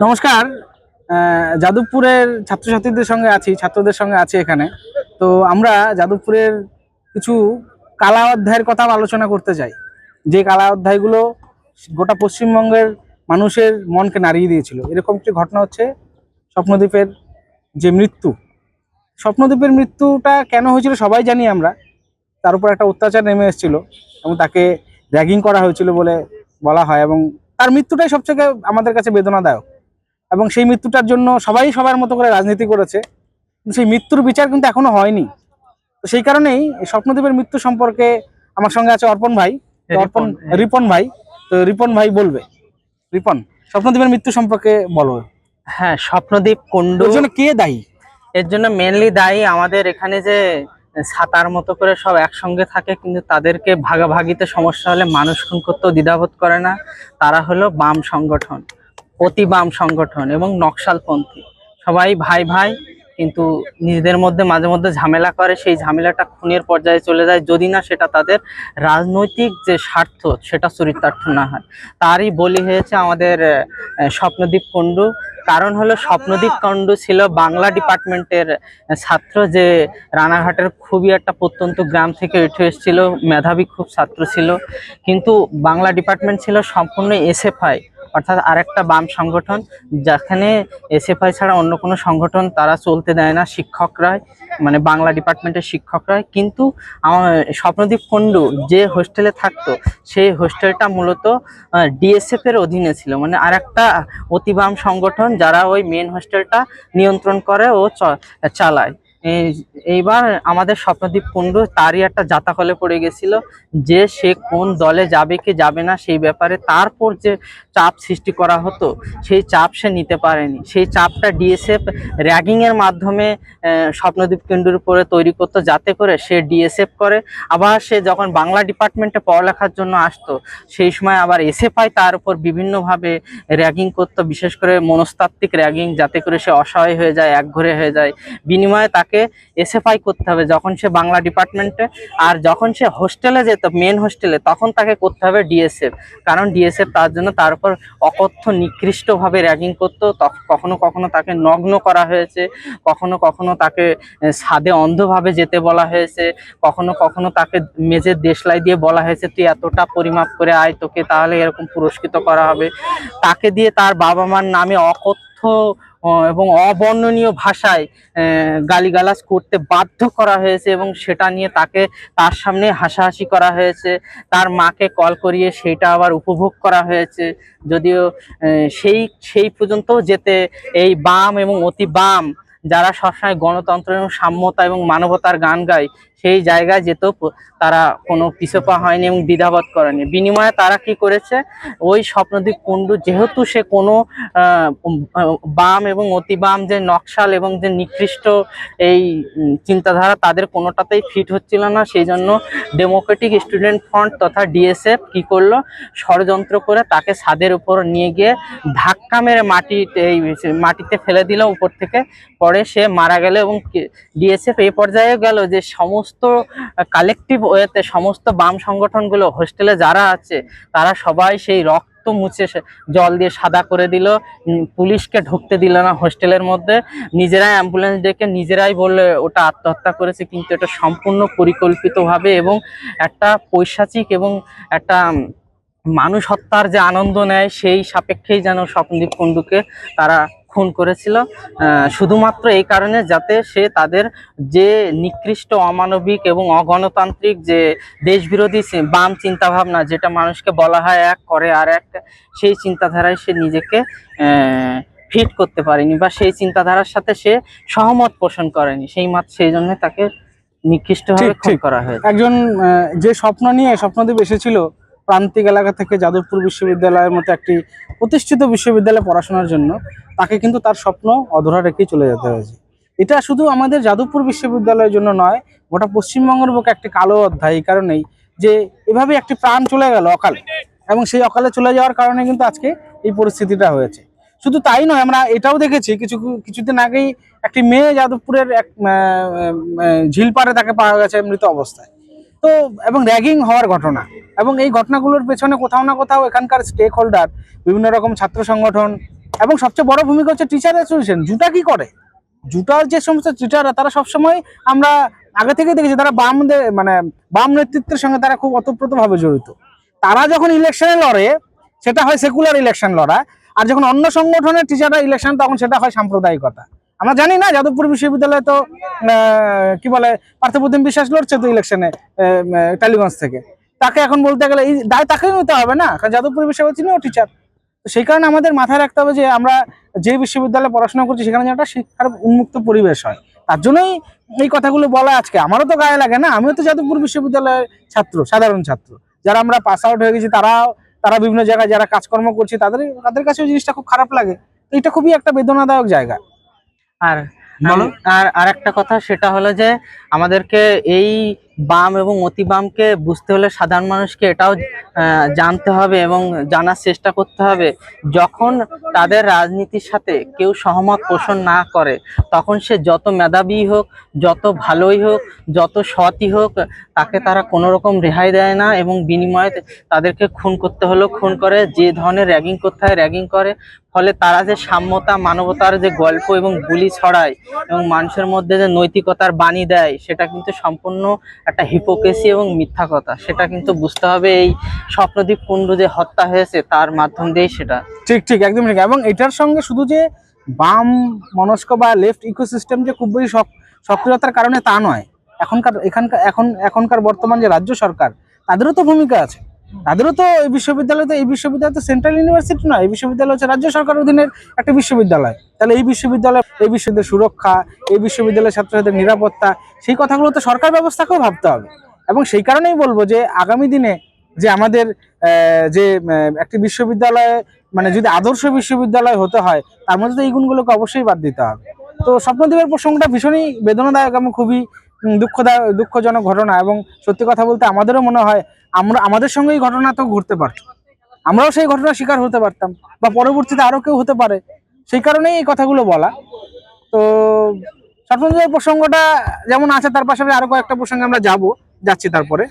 নমস্কার। যাদবপুরের ছাত্রছাত্রীদের সঙ্গে আছি, ছাত্রদের সঙ্গে আছি এখানে। তো আমরা যাদবপুরের কিছু কালা অধ্যায়ের কথা আলোচনা করতে চাই, যে কালা অধ্যায়গুলো গোটা পশ্চিমবঙ্গের মানুষের মনকে নাড়িয়ে দিয়েছিল। এরকম একটি ঘটনা হচ্ছে স্বপ্নদ্বীপের যে মৃত্যু। স্বপ্নদ্বীপের মৃত্যুটা কেন হয়েছিল সবাই জানি আমরা। তার উপর একটা অত্যাচার নেমে এসেছিল এবং তাকে র্যাগিং করা হয়েছিল বলে বলা হয়, এবং তার মৃত্যুটাই সবথেকে আমাদের কাছে বেদনাদায়ক। এবং সেই মৃত্যুটার জন্য সবাই সবার মতো করে রাজনীতি করেছে, কিন্তু সেই মৃত্যুর বিচার কিন্তু এখনো হয়নি। তো সেই কারণেই এই স্বপ্নদ্বীপের মৃত্যু সম্পর্কে আমার সঙ্গে আছে অর্পণ ভাই। রিপন ভাই। তো রিপন ভাই বলবে। রিপন, স্বপ্নদ্বীপের মৃত্যু সম্পর্কে বলো। হ্যাঁ, স্বপ্নদ্বীপ কুণ্ডু এর জন্য কে দায়ী? এর জন্য মেনলি দায়ী আমাদের এখানে যে ছাতার মতো করে সব একসঙ্গে থাকে, কিন্তু তাদেরকে ভাগাভাগিতে সমস্যা হলে মানুষ খুন করতেও দ্বিধাবোধ করে না। তারা হলো বাম সংগঠন, অতি বাম সংগঠন এবং নকশালপন্থী। সবাই ভাই ভাই, কিন্তু নিজেদের মধ্যে মাঝে মধ্যে ঝামেলা করে। সেই ঝামেলাটা খুনের পর্যায়ে চলে যায়, যদি না সেটা তাদের রাজনৈতিক যে স্বার্থ সেটা চরিতার্থ না হয়। তারই বলি হয়েছে আমাদের স্বপ্নদ্বীপ কুণ্ডু। কারণ হলো স্বপ্নদ্বীপ কুণ্ডু ছিল বাংলা ডিপার্টমেন্টের ছাত্র, যে রানাঘাটের খুবই একটা প্রত্যন্ত গ্রাম থেকে উঠে এসেছিল, মেধাবী খুব ছাত্র ছিল। কিন্তু বাংলা ডিপার্টমেন্ট ছিল সম্পূর্ণ এসএফআই, অর্থাৎ আরেকটা বাম সংগঠন, যেখানে এসএফআই ছাড়া অন্য কোনো সংগঠন তারা চলতে দেয় না। শিক্ষকরাই, মানে বাংলা ডিপার্টমেন্টের শিক্ষকরাই। কিন্তু আমার স্বপ্নদ্বীপ কুণ্ডু যে হোস্টেলে থাকতো, সেই হোস্টেলটা মূলত ডিএসএফ এর অধীনে ছিল, মানে আরেকটা অতি বাম সংগঠন যারা ওই মেন হোস্টেলটা নিয়ন্ত্রণ করে ও চালায়। এইবার আমাদের স্বপ্নদ্বীপ কুণ্ডু তারই একটা জাতাকলে পড়ে গেছিল, যে সে কোন দলে যাবে কি যাবে না সেই ব্যাপারে তারপর যে চাপ সৃষ্টি করা হতো, সেই চাপ সে নিতে পারেনি। সেই চাপটা ডিএসএফ র্যাগিং এর মাধ্যমে স্বপ্নদ্বীপ কুণ্ডুর উপরে তৈরি করতো, যাতে করে সে ডিএসএফ করে। আবার সে যখন বাংলা ডিপার্টমেন্টে পড়ালেখার জন্য আসতো, সেই সময় আবার এসএফআই তার উপর বিভিন্নভাবে র্যাগিং করতো, বিশেষ করে মনস্তাত্ত্বিক র্যাগিং, যাতে করে সে অসহায় হয়ে যায়, একঘরে হয়ে যায়। বিনিময়ে তাকে এসএফআই করতে হবে যখন সে বাংলা ডিপার্টমেন্টে, আর যখন সে হোস্টেলে যেত, মেন হোস্টেলে, তখন তাকে করতে হবে ডিএসএফ। কারণ ডিএসএফ তার জন্য তার উপর অকথ্য নিকৃষ্টভাবে র্যাগিং করতো। কখনো কখনো তাকে নগ্ন করা হয়েছে, কখনো কখনো তাকে ছাদে অন্ধভাবে যেতে বলা হয়েছে, কখনো কখনো তাকে মেঝের দেশলাই দিয়ে বলা হয়েছে তুই এতটা পরিমাপ করে আয়, তোকে তাহলে এরকম পুরস্কৃত করা হবে। তাকে দিয়ে তার বাবা মার নামে অকথ্য এবং অবর্ণনীয় ভাষায় গালিগালাজ করতে বাধ্য করা হয়েছে, এবং সেটা নিয়ে তার সামনে হাসাহাসি করা হয়েছে। তার মাকে কল করিয়ে সেটা আবার উপভোগ করা হয়েছে। যদিও সেই পর্যন্ত যেতে এই বাম এবং অতি বাম যারা সবসময় গণতন্ত্র এবং সাম্যতা এবং মানবতার গান গায়, সেই জায়গায় যেতেও তারা কোনো পিছপা হয়নি এবং দ্বিধাবোধ করেনি। বিনিময়ে তারা কি করেছে, ওই স্বপ্নদ্বীপ কুণ্ডু যেহেতু সে কোনো বাম এবং অতি বাম যে নকশাল এবং যে নিকৃষ্ট এই চিন্তাধারা তাদের কোনোটাতেই ফিট হচ্ছিল না, সেই জন্য ডেমোক্রেটিক স্টুডেন্ট ফ্রন্ট তথা ডিএসএফ কি করলো, ষড়যন্ত্র করে তাকে ছাদের উপর নিয়ে গিয়ে ধাক্কা মেরে মাটিতে ফেলে দিল উপর থেকে। পরে সে মারা গেল, এবং ডিএসএফ এই পর্যায়ে গেল যে সমস্ত কালেকটিভ ওয়েতে সমস্ত বাম সংগঠনগুলো হোস্টেলে যারা আছে তারা সবাই সেই রক্ত মুছে জল দিয়ে সাদা করে দিল। পুলিশকে ঢুকতে দিল না হোস্টেলের মধ্যে। নিজেরাই অ্যাম্বুলেন্স ডেকে নিজেরাই বললে ওটা আত্মহত্যা করেছে, কিন্তু এটা সম্পূর্ণ পরিকল্পিতভাবে এবং একটা পৈশাচিক এবং একটা মানুষ হত্যার যে আনন্দ নেয় সেই সাপেক্ষেই যেন স্বপ্নদ্বীপ কুণ্ডুকে তারা খুন করেছিল, শুধুমাত্র এই কারণে যাতে সে তাদের যে নিকৃষ্ট, অমানবিক এবং অগণতান্ত্রিক যে দেশবিরোধী বাম চিন্তাভাবনা, যেটা মানুষকে বলা হয় এক করে আর এক, সেই চিন্তাধারায় সে নিজেকে ফিট করতে পারেনি, বা সেই চিন্তাধারার সাথে সে সহমত পোষণ করেনি, সেই জন্য তাকে নিকৃষ্টভাবে খুন করা হয়েছে। একজন যে স্বপ্ন নিয়ে স্বপ্নদ্বীপ এসেছিল প্রান্তিক এলাকা থেকে যাদবপুর বিশ্ববিদ্যালয়ের মতো একটি প্রতিষ্ঠিত বিশ্ববিদ্যালয়ে পড়াশোনার জন্য, তাকে কিন্তু তার স্বপ্ন অধরা রেখেই চলে যেতে হয়েছে। এটা শুধু আমাদের যাদবপুর বিশ্ববিদ্যালয়ের জন্য নয়, গোটা পশ্চিমবঙ্গের বুকে একটি কালো অধ্যায়। এই কারণেই যে এভাবে একটি প্রাণ চলে গেল অকালে, এবং সেই অকালে চলে যাওয়ার কারণে কিন্তু আজকে এই পরিস্থিতিটা হয়েছে। শুধু তাই নয়, আমরা এটাও দেখেছি কিছুদিন আগেই একটি মেয়ে যাদবপুরের এক ঝিলপাড়ে তাকে পাওয়া গেছে মৃত অবস্থায়। তো এবং র্যাগিং হওয়ার ঘটনা, এবং এই ঘটনাগুলোর পেছনে কোথাও না কোথাও এখানকার স্টেক হোল্ডার, বিভিন্ন রকম ছাত্র সংগঠন এবং সবচেয়ে বড় ভূমিকা হচ্ছে টিচার অ্যাসোসিয়েশন। জুটা কি করে, জুটার যে সমস্ত টিচাররা তারা সবসময় আমরা আগে থেকে দেখেছি তারা বাম নেতৃত্বের সঙ্গে তারা খুব ওতপ্রোতভাবে জড়িত। তারা যখন ইলেকশনে লড়ে সেটা হয় সেকুলার ইলেকশন লড়া, আর যখন অন্য সংগঠনের টিচাররা ইলেকশন তখন সেটা হয় সাম্প্রদায়িকতা। আমরা জানি না যাদবপুর বিশ্ববিদ্যালয়ে তো কি বলে পার্থপ্রতিম বিশ্বাস লড়ছে তো ইলেকশনে টালিগঞ্জ থেকে, তাকে এখন বলতে গেলে এই দায় তাকেই নিতে হবে না, কারণ যাদবপুর বিশ্ববিদ্যালয় তিনিও টিচার। তো সেই কারণে আমাদের মাথায় রাখতে হবে যে আমরা যে বিশ্ববিদ্যালয়ে পড়াশোনা করছি সেখানে যেন একটা শিক্ষার উন্মুক্ত পরিবেশ হয়। তার জন্যই এই কথাগুলো বলা আজকে। আমারও তো গায়ে লাগে না, আমিও তো যাদবপুর বিশ্ববিদ্যালয়ের ছাত্র, সাধারণ ছাত্র। যারা আমরা পাস আউট হয়ে গেছি তারা বিভিন্ন জায়গায় যারা কাজকর্ম করছি তাদের কাছে জিনিসটা খুব খারাপ লাগে। তো এটা খুবই একটা বেদনাদায়ক জায়গা। আর বলো। আর একটা কথা, সেটা হলো যে আমাদেরকে এই বাম এবং অতি বামকে বুঝতে হলে সাধারণ মানুষকে এটাও জানতে হবে এবং জানার চেষ্টা করতে হবে, যখন তাদের রাজনীতির সাথে কেউ সহমত পোষণ না করে তখন সে যত মেধাবী হোক, যত ভালোই হোক, যত সৎই হোক, তাকে তারা কোনো রকম রেহাই দেয় না এবং বিনিময়ে তাদেরকে খুন করতে হলেও খুন করে, যে ধরনের র্যাগিং করতে হয় র্যাগিং করে। ফলে তারা যে সাম্যতা মানবতার যে গল্প এবং বুলি ছড়ায় এবং মানুষের মধ্যে যে নৈতিকতার বাণী দেয়, সেটা কিন্তু সম্পূর্ণ একটা হিপোক্রেসি এবং মিথ্যা কথা। সেটা কিন্তু বুঝতে হবে এই স্বপ্নদীপ কুণ্ডু যে হত্যা হয়েছে তার মাধ্যম দিয়েই সেটা। ঠিক ঠিক, একদম ঠিক। এবং এটার সঙ্গে শুধু যে বাম মনস্ক বা লেফট ইকোসিস্টেম যে খুব বেশি সক্রিয়তার কারণে তা নয়, এখনকার বর্তমান যে রাজ্য সরকার তাদেরও তো ভূমিকা আছে। তাদেরও তো এই বিশ্ববিদ্যালয় তো সেন্ট্রাল ইউনিভার্সিটি নয়, এই বিশ্ববিদ্যালয় হচ্ছে রাজ্য সরকার অধীনের একটা বিশ্ববিদ্যালয়। তাহলে এই বিশ্ববিদ্যালয়ের সুরক্ষা, এই বিশ্ববিদ্যালয়ের ছাত্রছাত্রীদের নিরাপত্তা, সেই কথাগুলো তো সরকার ব্যবস্থাকেও ভাবতে হবে। এবং সেই কারণেই বলবো যে আগামী দিনে যে আমাদের যে একটি বিশ্ববিদ্যালয়ে যদি আদর্শ বিশ্ববিদ্যালয় হতে হয় তার মধ্যে তো এই গুণগুলোকে অবশ্যই বাদ দিতে হবে। তো স্বপ্নদ্বীপের প্রসঙ্গটা ভীষণই বেদনাদায়ক এবং খুবই দুঃখজনক ঘটনা। এবং সত্যি কথা বলতে আমাদেরও মনে হয় আমাদের সঙ্গে এই ঘটনা তো ঘটতে পারত, আমরাও সেই ঘটনার শিকার হতে পারতাম, বা পরবর্তীতে আরো কেউ হতে পারে। সেই কারণেই এই কথাগুলো বলা। তো স্বপ্নদ্বীপের প্রসঙ্গটা যেমন আছে তার পাশাপাশি আরো কয়েকটা প্রসঙ্গে আমরা যাচ্ছি তারপরে।